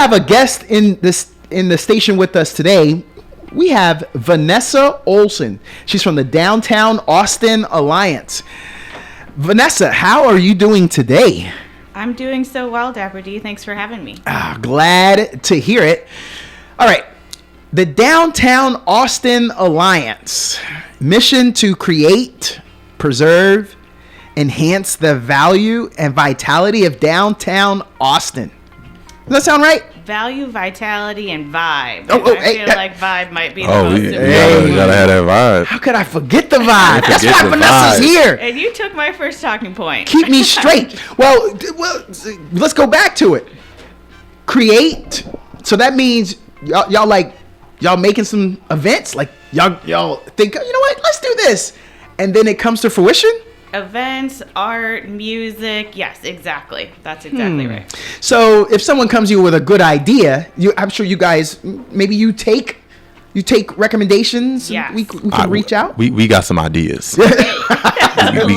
have a guest in the station with us today. We have Vanessa Olson. She's from the Downtown Austin Alliance. Vanessa, how are you doing today? I'm doing so well, Dapper D. Thanks for having me. Glad to hear it. All right. The Downtown Austin Alliance, mission to create, preserve, enhance the value and vitality of downtown Austin. Does that sound right? Value, vitality, and vibe. I feel like vibe might be the most important. You gotta have that vibe. How could I forget the vibe? That's why Vanessa's here. And you took my first talking point. Keep me straight. Well, let's go back to it. Create. So that means y'all making some events. Like y'all think, you know what? Let's do this, and then it comes to fruition. Events, art, music. Yes, exactly. That's exactly right. So if someone comes to you with a good idea, I'm sure you guys, maybe you take recommendations. Yes. We can reach out. We got some ideas. we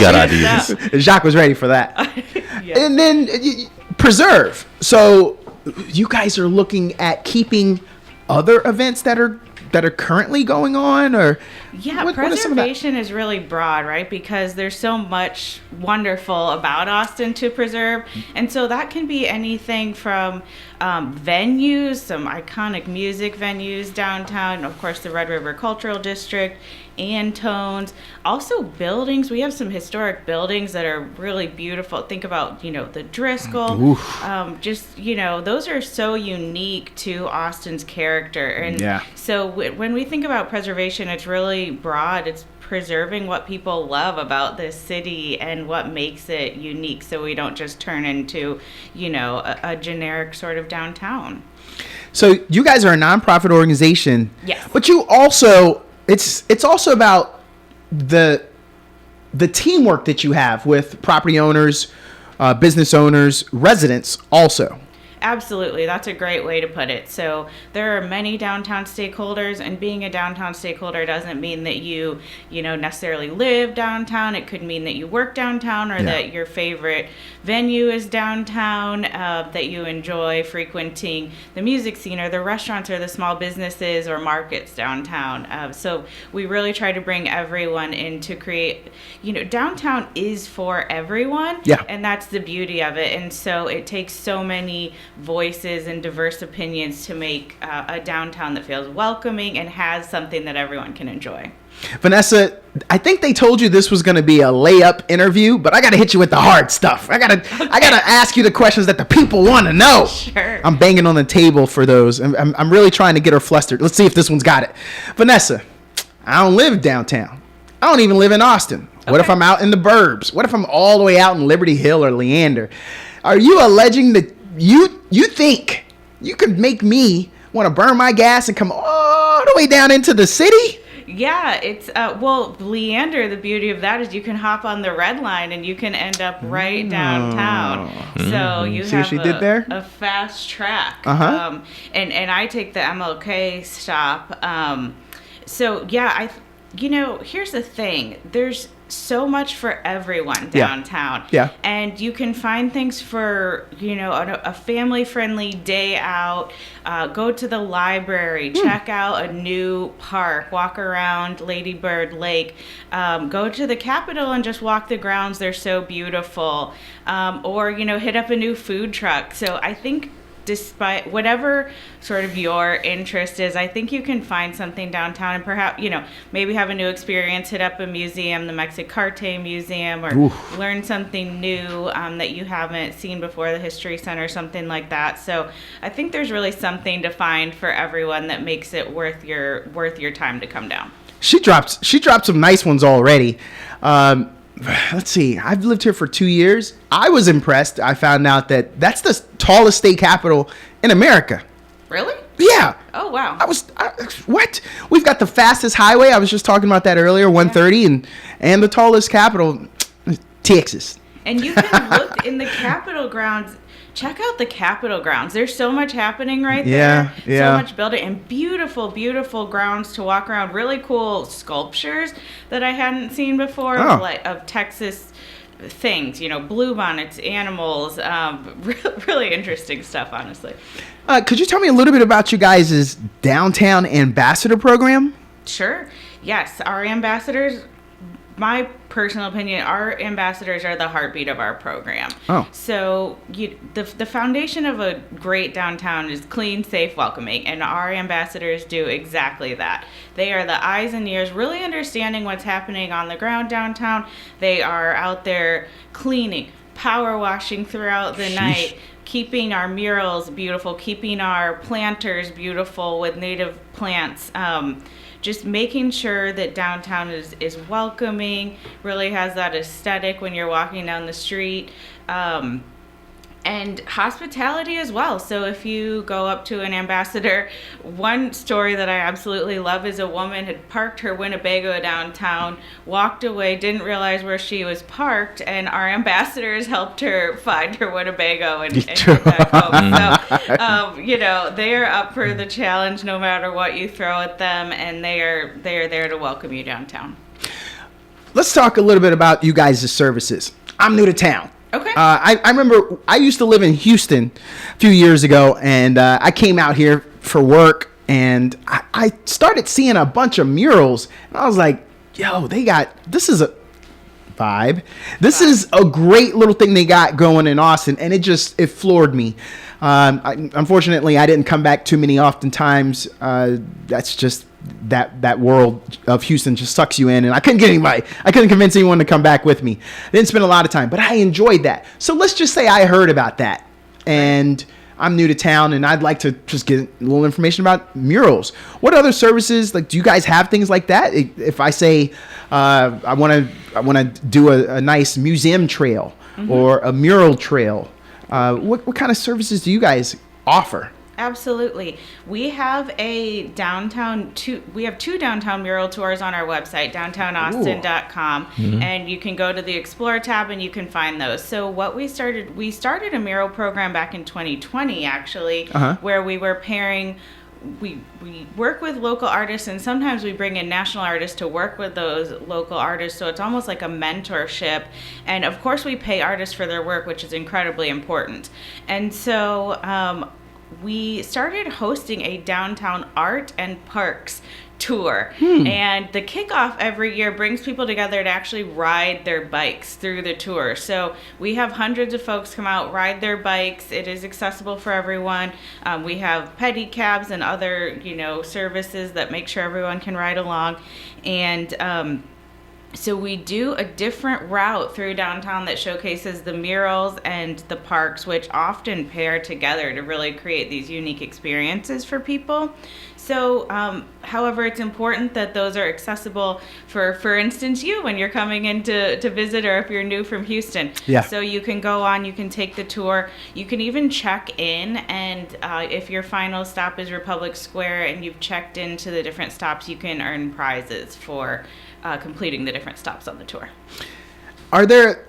got ideas. Jacques was ready for that. Yeah. And then preserve. So you guys are looking at keeping other events that are currently going on, or preservation is really broad, right? Because there's so much wonderful about Austin to preserve, and so that can be anything from venues, some iconic music venues downtown, of course the Red River Cultural District, Antones, also buildings. We have some historic buildings that are really beautiful. Think about, the Driscoll. Those are so unique to Austin's character. And so when we think about preservation, it's really broad. It's preserving what people love about this city and what makes it unique, so we don't just turn into, a generic sort of downtown. So you guys are a nonprofit organization. Yes. But you also, it's also about the teamwork that you have with property owners, business owners, residents also. Absolutely. That's a great way to put it. So there are many downtown stakeholders, and being a downtown stakeholder doesn't mean that you necessarily live downtown. It could mean that you work downtown, or that your favorite venue is downtown, that you enjoy frequenting the music scene or the restaurants or the small businesses or markets downtown. So we really try to bring everyone in to create, downtown is for everyone. Yeah. And that's the beauty of it. And so it takes so many voices and diverse opinions to make a downtown that feels welcoming and has something that everyone can enjoy. Vanessa, I think they told you this was going to be a layup interview, but I got to hit you with the hard stuff. I got to ask you the questions that the people want to know. Sure. I'm banging on the table for those. I'm really trying to get her flustered. Let's see if this one's got it. Vanessa, I don't live downtown. I don't even live in Austin. Okay. What if I'm out in the burbs? What if I'm all the way out in Liberty Hill or Leander? Are you alleging that you think you could make me want to burn my gas and come all the way down into the city? Yeah, it's Leander, the beauty of that is you can hop on the red line and you can end up right downtown. So you See have what she did there? A fast track. And I take the MLK stop. Here's the thing. There's so much for everyone downtown. Yeah. And you can find things for, a family-friendly day out. Go to the library, check out a new park, walk around Lady Bird Lake, go to the Capitol and just walk the grounds. They're so beautiful. Or, hit up a new food truck. So I think despite whatever sort of your interest is, I think you can find something downtown, and perhaps, maybe have a new experience, hit up a museum, the Mexicarte Museum, or learn something new that you haven't seen before, the History Center, something like that. So I think there's really something to find for everyone that makes it worth your time to come down. She dropped some nice ones already. Let's see. I've lived here for 2 years. I was impressed. I found out that that's the tallest state capitol in America. Really? Yeah. Oh, wow. What? We've got the fastest highway. I was just talking about that earlier, 130, and the tallest capitol, Texas. And you can look in the Capitol grounds. Check out the Capitol grounds. There's so much happening right there. Yeah. So much building and beautiful, beautiful grounds to walk around. Really cool sculptures that I hadn't seen before, of Texas things, bluebonnets, animals, really interesting stuff, honestly. Could you tell me a little bit about you guys' Downtown Ambassador program? Sure. Yes, our ambassadors, my personal opinion, our ambassadors are the heartbeat of our program. Oh. So the foundation of a great downtown is clean, safe, welcoming, and our ambassadors do exactly that. They are the eyes and ears, really understanding what's happening on the ground downtown. They are out there cleaning, power washing throughout the night, keeping our murals beautiful, keeping our planters beautiful with native plants, just making sure that downtown is welcoming, really has that aesthetic when you're walking down the street, and hospitality as well. So if you go up to an ambassador, one story that I absolutely love is a woman had parked her Winnebago downtown, walked away, didn't realize where she was parked, and our ambassadors helped her find her Winnebago and get back home. So, they are up for the challenge no matter what you throw at them, and they are there to welcome you downtown. Let's talk a little bit about you guys' services. I'm new to town. Okay. I remember I used to live in Houston a few years ago, and I came out here for work, and I started seeing a bunch of murals, and I was like, yo, this is a vibe. This is a great little thing they got going in Austin, and it floored me. Unfortunately, I didn't come back too many oftentimes. That's just that world of Houston just sucks you in, and I couldn't convince anyone to come back with me. I didn't spend a lot of time, but I enjoyed that. So let's just say I heard about that, and I'm new to town, and I'd like to just get a little information about murals. What other services, do you guys have things like that? If I say I want to do a nice museum trail or a mural trail, what kind of services do you guys offer? Absolutely. We have two downtown mural tours on our website, downtownaustin.com, and you can go to the Explore tab and you can find those. So what we started a mural program back in 2020, actually, where we were pairing. We work with local artists, and sometimes we bring in national artists to work with those local artists. So it's almost like a mentorship. And of course, we pay artists for their work, which is incredibly important. And so we started hosting a downtown art and parks tour, and the kickoff every year brings people together to actually ride their bikes through the tour. So we have hundreds of folks come out, ride their bikes. It is accessible for everyone. We have pedicabs and other services that make sure everyone can ride along, and so we do a different route through downtown that showcases the murals and the parks, which often pair together to really create these unique experiences for people. So, however, it's important that those are accessible for instance, you when you're coming in to visit, or if you're new from Houston. Yeah. So you can go on, you can take the tour, you can even check in, and if your final stop is Republic Square and you've checked into the different stops, you can earn prizes for completing the different stops on the tour. Are there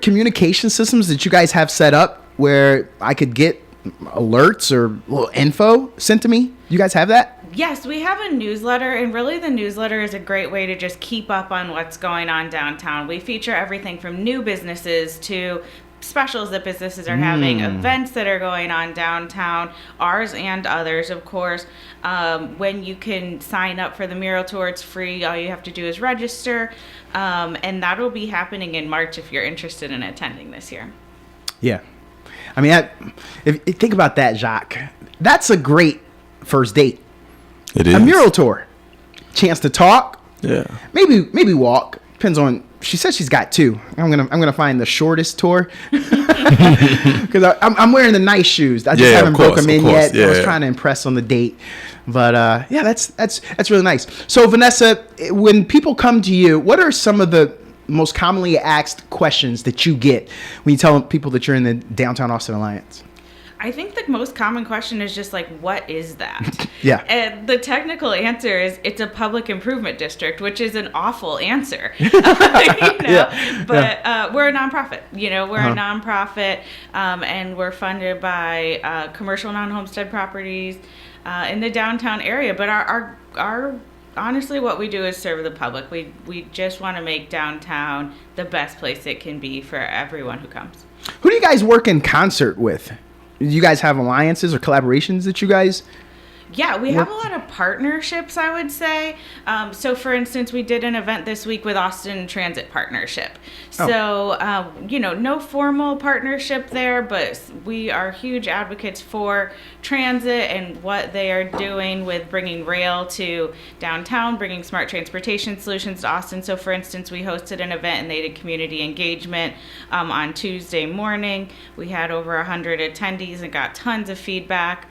communication systems that you guys have set up where I could get alerts or little info sent to me? You guys have that? Yes, we have a newsletter, and really the newsletter is a great way to just keep up on what's going on downtown. We feature everything from new businesses to specials that businesses are having, events that are going on downtown, ours and others, of course. When you can sign up for the mural tour, it's free. All you have to do is register, and that will be happening in March if you're interested in attending this year. Yeah. I mean, if think about that, Jacques. That's a great first date. It is. A mural tour. Chance to talk. Yeah. Maybe walk. Depends on. She said she's got two. I'm gonna find the shortest tour because I'm wearing the nice shoes. I just haven't broke them in yet. Yeah. I was trying to impress on the date, but yeah, that's really nice. So Vanessa, when people come to you, what are some of the most commonly asked questions that you get when you tell people that you're in the Downtown Austin Alliance? I think the most common question is just like, what is that? Yeah. And the technical answer is it's a public improvement district, which is an awful answer. But we're a nonprofit. We're a nonprofit, and we're funded by commercial non-homestead properties in the downtown area. But our honestly, what we do is serve the public. We just want to make downtown the best place it can be for everyone who comes. Who do you guys work in concert with? Do you guys have alliances or collaborations that you guys? Yeah, we have a lot of partnerships, I would say. So, for instance, we did an event this week with Austin Transit Partnership. So, no formal partnership there, but we are huge advocates for transit and what they are doing with bringing rail to downtown, bringing smart transportation solutions to Austin. So, for instance, we hosted an event and they did community engagement on Tuesday morning. We had over 100 attendees and got tons of feedback.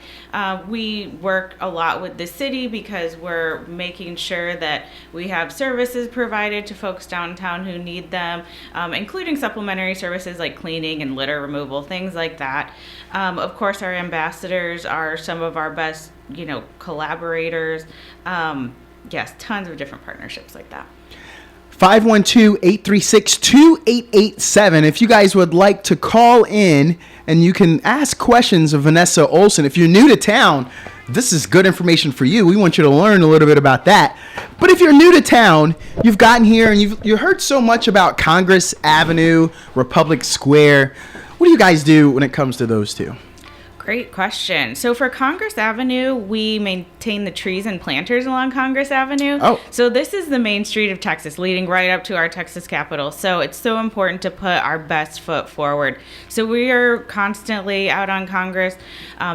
We work a lot with the city because we're making sure that we have services provided to folks downtown who need them, including supplementary services like cleaning and litter removal, things like that. Of course, our ambassadors are some of our best, collaborators. Yes, tons of different partnerships like that. 512-836-2887. If you guys would like to call in and you can ask questions of Vanessa Olson. If you're new to town, this is good information for you. We want you to learn a little bit about that. But if you're new to town, you've gotten here and you've heard so much about Congress Avenue, Republic Square. What do you guys do when it comes to those two? Great question. So for Congress Avenue, we maintain the trees and planters along Congress Avenue. Oh. So this is the main street of Texas, leading right up to our Texas Capitol. So it's so important to put our best foot forward. So we are constantly out on Congress,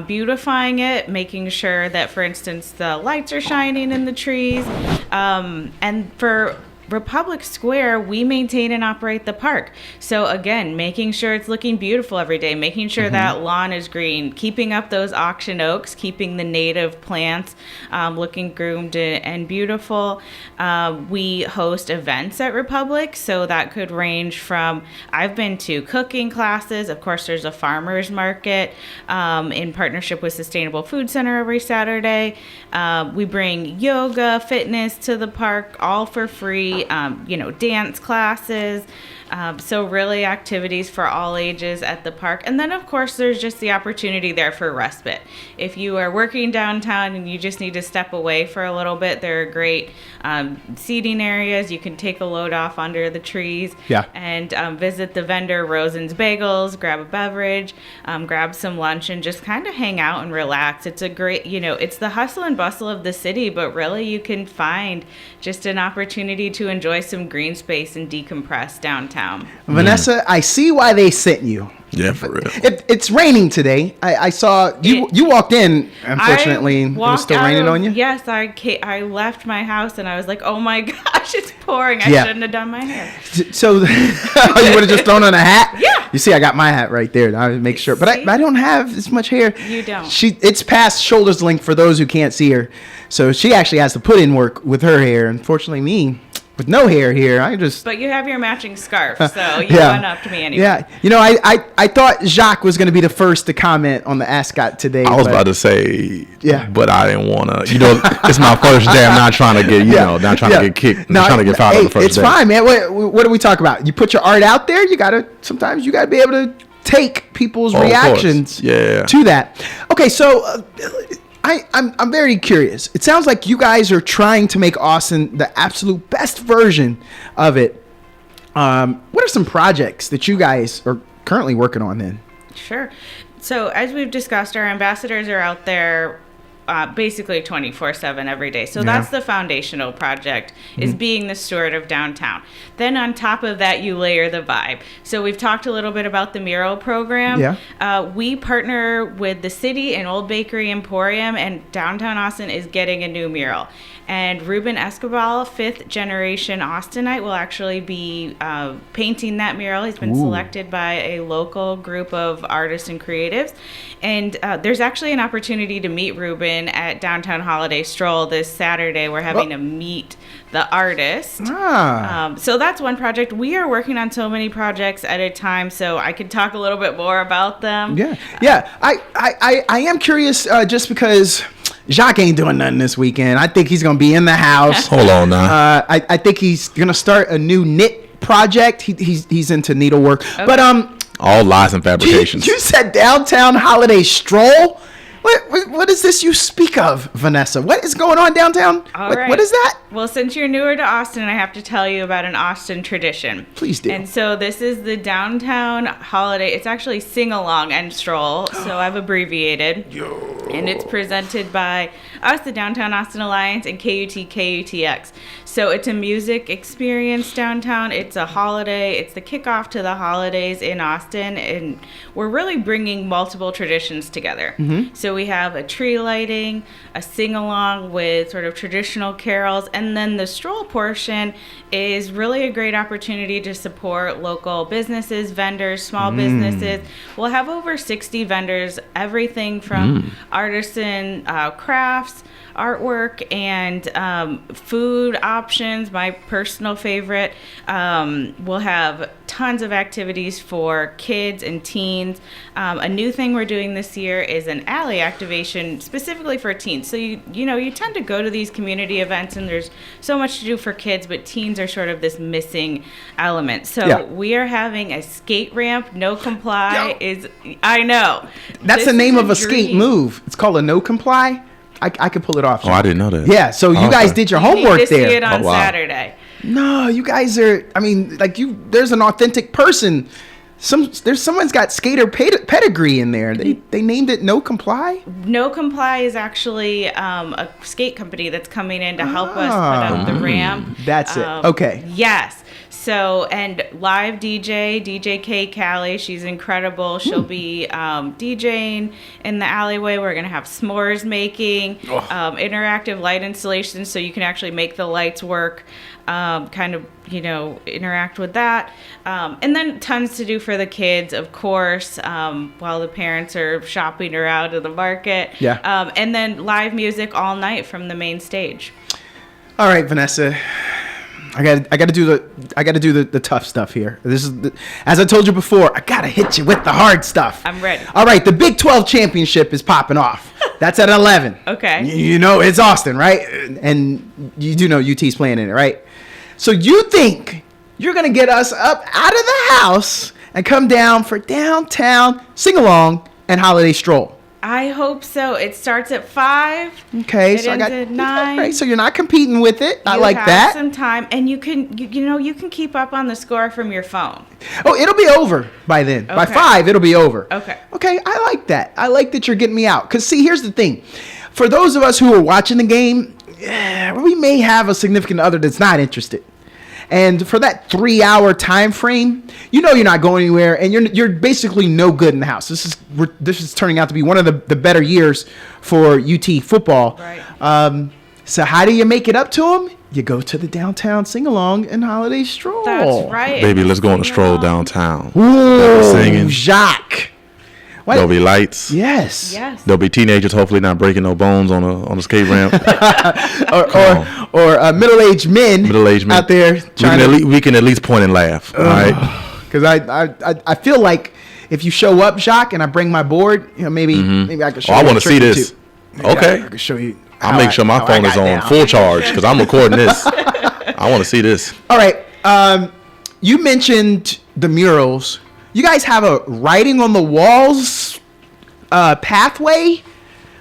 beautifying it, making sure that, for instance, the lights are shining in the trees. And for Republic Square, we maintain and operate the park. So again, making sure it's looking beautiful every day, making sure that lawn is green, keeping up those auction oaks, keeping the native plants looking groomed and beautiful. We host events at Republic, so that could range from, I've been to cooking classes. Of course, there's a farmer's market in partnership with Sustainable Food Center every Saturday. We bring yoga, fitness to the park, all for free. Dance classes. So really activities for all ages at the park. And then, of course, there's just the opportunity there for respite. If you are working downtown and you just need to step away for a little bit, there are great seating areas. You can take a load off under the trees and visit the vendor Rosen's Bagels, grab a beverage, grab some lunch, and just kind of hang out and relax. It's a great, it's the hustle and bustle of the city, but really you can find just an opportunity to enjoy some green space and decompress downtown. Vanessa, I see why they sent you. Yeah, for real. It's raining today. I saw you walked in, unfortunately, and it was still raining on you? Yes, I left my house and I was like, oh my gosh, it's pouring. I shouldn't have done my hair. So you would have just thrown on a hat? Yeah. You see, I got my hat right there. I would make sure. But I don't have as much hair. You don't. It's past shoulders length for those who can't see her. So she actually has to put in work with her hair. Unfortunately, me, with no hair here, But you have your matching scarf, so you went up to me anyway. Yeah. I thought Jacques was going to be the first to comment on the ascot today. I was about to say, yeah, but I didn't want to. It's my first day. I'm not trying to get, not trying to get kicked. I'm trying to get fouled on the first day. It's fine, man. What do we talk about? You put your art out there. Sometimes you gotta be able to take people's reactions to that. Okay, so. I'm very curious. It sounds like you guys are trying to make Austin the absolute best version of it. What are some projects that you guys are currently working on then? Sure. So as we've discussed, our ambassadors are out there basically 24/7 every day. So that's the foundational project, is being the steward of downtown. Then on top of that, you layer the vibe. So we've talked a little bit about the mural program. We partner with the city and Old Bakery Emporium, and downtown Austin is getting a new mural. And Ruben Escobar, 5th generation Austinite, will actually be painting that mural. He's been selected by a local group of artists and creatives. And there's actually an opportunity to meet Ruben at Downtown Holiday Stroll this Saturday. We're having to meet the artist. So that's one project. We are working on so many projects at a time, so I could talk a little bit more about them. I am curious just because Jacques ain't doing nothing this weekend. I think he's going to be in the house. Hold on now. I think he's going to start a new knit project. He's into needlework. Okay. But all lies and fabrications. You said Downtown Holiday Stroll? What is this you speak of, Vanessa? What is going on downtown? All What- right. What is that? Well, since you're newer to Austin, I have to tell you about an Austin tradition. Please do. And so this is the downtown holiday. It's actually sing along and stroll, so I've abbreviated. And it's presented by us, the Downtown Austin Alliance, and KUTX. So it's a music experience downtown. It's a holiday. It's the kickoff to the holidays in Austin, and we're really bringing multiple traditions together. So we have a tree lighting, a sing-along with sort of traditional carols, and then the stroll portion is really a great opportunity to support local businesses, vendors, small businesses. We'll have over 60 vendors, everything from artisan crafts, artwork, and food options. My personal favorite. We'll have tons of activities for kids and teens. A new thing we're doing this year is an alley activation specifically for teens. So you tend to go to these community events and there's so much to do for kids, but teens are sort of this missing element. So we are having a skate ramp. No comply I know. That's This the name is of a skate dream. move. It's called a no comply. I could pull it off. Oh, I didn't know that. Yeah, so you guys did your You need homework to see there. it on Oh, wow. Saturday. No, you guys are. I mean, like there's an authentic person. Someone's got skater pedigree in there. They named it No Comply. No Comply is actually a skate company that's coming in to help us put up the ramp. That's it. Okay. Yes. So, and live DJ K. Callie, she's incredible. She'll be DJing in the alleyway. We're going to have s'mores making, interactive light installations so you can actually make the lights work, interact with that. And then tons to do for the kids, of course, while the parents are shopping around in the market. Yeah. And then live music all night from the main stage. All right, Vanessa. I got to do the tough stuff here. As I told you before, I got to hit you with the hard stuff. I'm ready. All right, the Big 12 championship is popping off. That's at 11. Okay. You know it's Austin, right? And you do know UT's playing in it, right? So you think you're going to get us up out of the house and come down for downtown sing-along and holiday stroll? I hope so. It starts at 5. Okay, It so I ends got at 9. Right, so you're not competing with it. I You like have that. some time, and you can keep up on the score from your phone. Oh, it'll be over by then. By Okay. 5, it'll be over. Okay. Okay, I like that. I like that you're getting me out. Because, see, here's the thing. For those of us who are watching the game, we may have a significant other that's not interested. And for that 3-hour time frame, you're not going anywhere, and you're basically no good in the house. This is turning out to be one of the better years for UT football. Right. So how do you make it up to them? You go to the downtown sing-along and holiday stroll. That's right. Baby, let's go on a stroll downtown. Ooh, Singing. Jacques. What? There'll be lights. Yes. Yes. There'll be teenagers hopefully not breaking no bones on a skate ramp. Or middle-aged men out there trying We can at least point and laugh. All right. Because I feel like if you show up, Jacques, and I bring my board, maybe I can show you. I a want to trick see or this. two. Okay. I can show you. I'll make sure my phone is on full charge because I'm recording this. I want to see this. All right. You mentioned the murals. You guys have a writing on the walls pathway.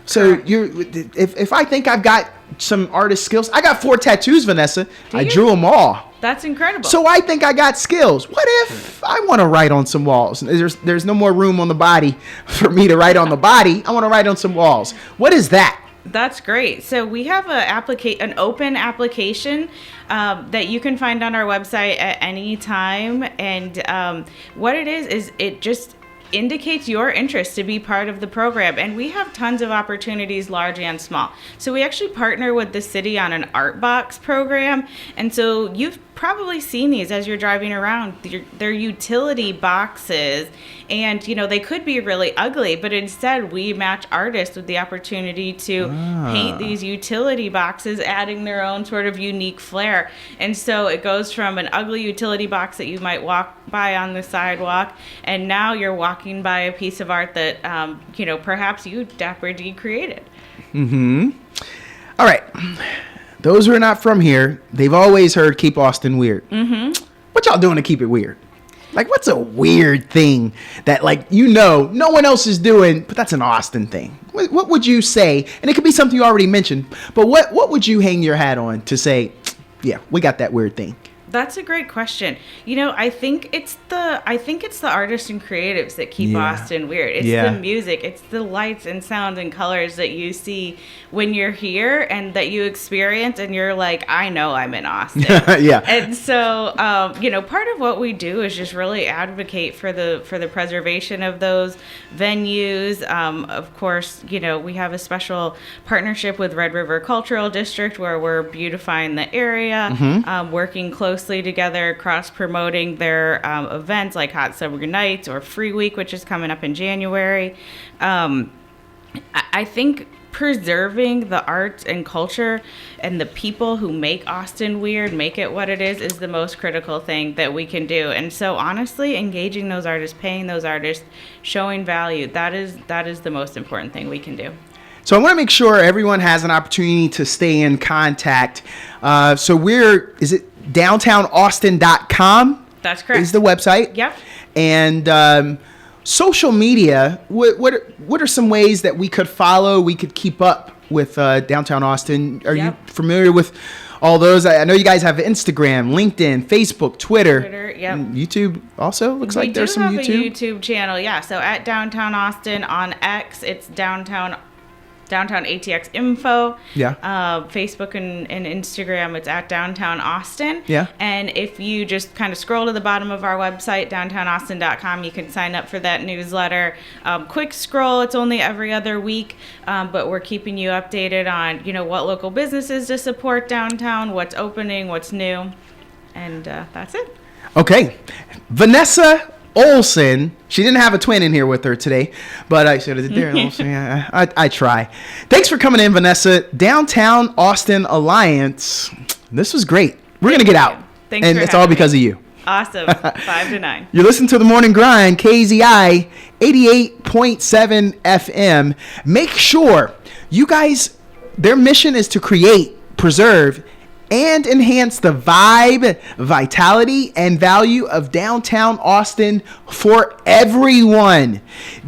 So if I think I've got some artist skills, I got 4 tattoos, Vanessa. I drew them all. That's incredible. So I think I got skills. What if I want to write on some walls? There's no more room on the body for me to write on the body. I want to write on some walls. What is that? That's great. So we have an open application that you can find on our website at any time. And what it is it just indicates your interest to be part of the program. And we have tons of opportunities, large and small. So we actually partner with the city on an art box program. And so you've probably seen these as you're driving around. They're utility boxes, and they could be really ugly, but instead we match artists with the opportunity to paint these utility boxes, adding their own sort of unique flair. And so it goes from an ugly utility box that you might walk by on the sidewalk, and now you're walking by a piece of art that perhaps you, Dapper D, created. All right. Those who are not from here, they've always heard keep Austin weird. What y'all doing to keep it weird? Like, what's a weird thing that, like, no one else is doing, but that's an Austin thing? What would you say? And it could be something you already mentioned, but what would you hang your hat on to say, yeah, we got that weird thing? That's a great question. I think it's the artists and creatives that keep Austin weird. It's the music, it's the lights and sounds and colors that you see when you're here and that you experience, and you're like, I know I'm in Austin. Yeah. And so, part of what we do is just really advocate for the preservation of those venues. Of course, we have a special partnership with Red River Cultural District where we're beautifying the area, working closely together, cross-promoting their events like Hot Summer Nights or Free Week, which is coming up in January. I think preserving the arts and culture and the people who make Austin weird, make it what it is the most critical thing that we can do. And so honestly, engaging those artists, paying those artists, showing value, that is the most important thing we can do. So I want to make sure everyone has an opportunity to stay in contact. So is it downtownaustin.com? That's correct. Is the website. Yep. And social media, what are some ways that we could follow, we could keep up with Downtown Austin? Are you familiar with all those? I know you guys have Instagram, LinkedIn, Facebook, Twitter, yep. YouTube also. Looks like there's some YouTube. We do have a YouTube channel, yeah. So at Downtown Austin on X, it's Downtown ATX Info. Yeah. Facebook and Instagram, it's at Downtown Austin. Yeah. And if you just kind of scroll to the bottom of our website, downtownaustin.com, you can sign up for that newsletter. Quick scroll, it's only every other week, but we're keeping you updated on, what local businesses to support downtown, what's opening, what's new, and that's it. Okay. Vanessa Olson, she didn't have a twin in here with her today, but I said, Darren Olson, yeah, I try. Thanks for coming in, Vanessa. Downtown Austin Alliance. This was great. We're going to get out. Thanks and for it's all because of you. Awesome. 5 to 9. You're listening to The Morning Grind, KZI 88.7 FM. Make sure you guys, their mission is to create, preserve, and enhance the vibe, vitality, and value of downtown Austin for everyone.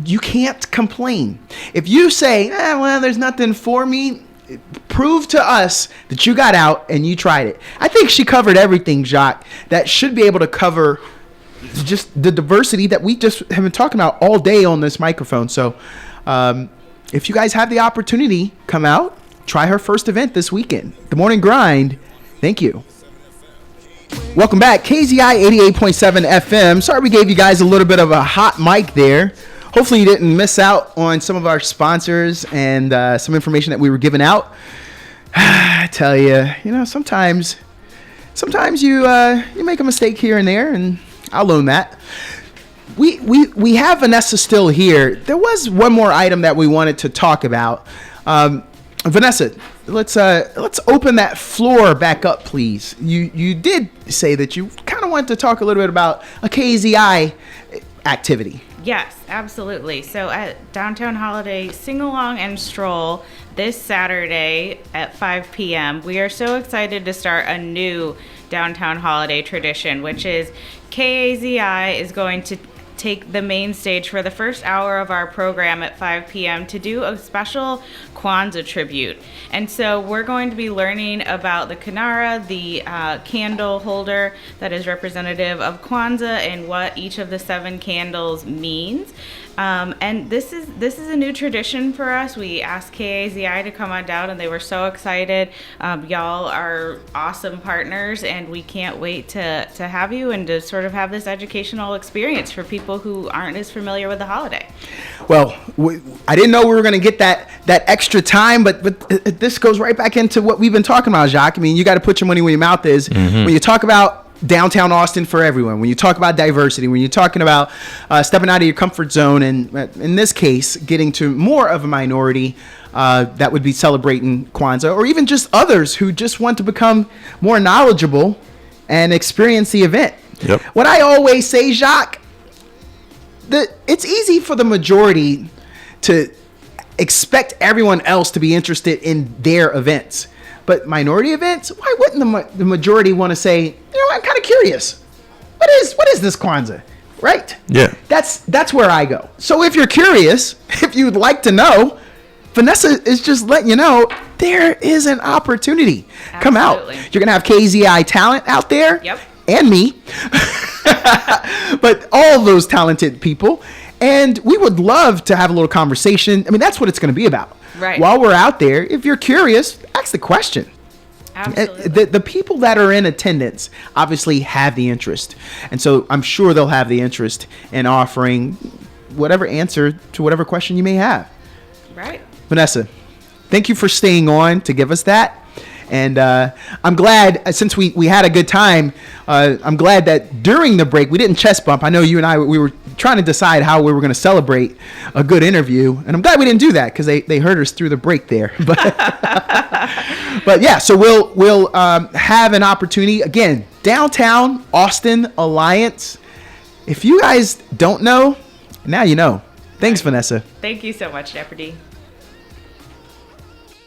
You can't complain. If you say, there's nothing for me, prove to us that you got out and you tried it. I think she covered everything, Jacques, that should be able to cover just the diversity that we just have been talking about all day on this microphone. So if you guys have the opportunity, come out, try her first event this weekend. The Morning Grind. Thank you. Welcome back. KZI 88.7 FM. Sorry we gave you guys a little bit of a hot mic there. Hopefully you didn't miss out on some of our sponsors and some information that we were giving out. I tell you, sometimes you make a mistake here and there, and I'll own that. We have Vanessa still here. There was one more item that we wanted to talk about. Vanessa, let's open that floor back up, please. You did say that you kind of wanted to talk a little bit about a KZI activity. Yes, absolutely. So at Downtown Holiday Sing-Along and Stroll this Saturday at 5 p.m., we are so excited to start a new Downtown Holiday tradition, which is KAZI is going to take the main stage for the first hour of our program at 5 p.m. to do a special Kwanzaa tribute. And so we're going to be learning about the Kinara, the candle holder that is representative of Kwanzaa, and what each of the 7 candles means. And this is a new tradition for us. We asked KAZI to come on down, and they were so excited. Y'all are awesome partners, and we can't wait to have you and to sort of have this educational experience for people who aren't as familiar with the holiday. Well, I didn't know we were going to get that extra time, but this goes right back into what we've been talking about, Jacques. I mean, you got to put your money where your mouth is. When you talk about downtown Austin for everyone, when you talk about diversity, when you're talking about stepping out of your comfort zone, and in this case, getting to more of a minority that would be celebrating Kwanzaa, or even just others who just want to become more knowledgeable and experience the event. Yep. What I always say, Jacques, it's easy for the majority to expect everyone else to be interested in their events. But minority events, why wouldn't the majority want to say, I'm kind of curious. What is this Kwanzaa? Right. Yeah. That's where I go. So if you're curious, if you'd like to know, Vanessa is just letting you know there is an opportunity. Absolutely. Come out. You're going to have KZI talent out there. Yep. And me. But all those talented people. And we would love to have a little conversation. I mean, that's what it's going to be about. Right. While we're out there, if you're curious, ask the question. Absolutely. The people that are in attendance obviously have the interest. And so I'm sure they'll have the interest in offering whatever answer to whatever question you may have. Right. Vanessa, thank you for staying on to give us that. And I'm glad, since we had a good time, I'm glad that during the break, we didn't chest bump. I know you and I, we were trying to decide how we were going to celebrate a good interview. And I'm glad we didn't do that because they heard us through the break there. But yeah, so we'll have an opportunity. Again, downtown Austin Alliance. If you guys don't know, now you know. Thanks, Vanessa. Thank you so much, Jeopardy.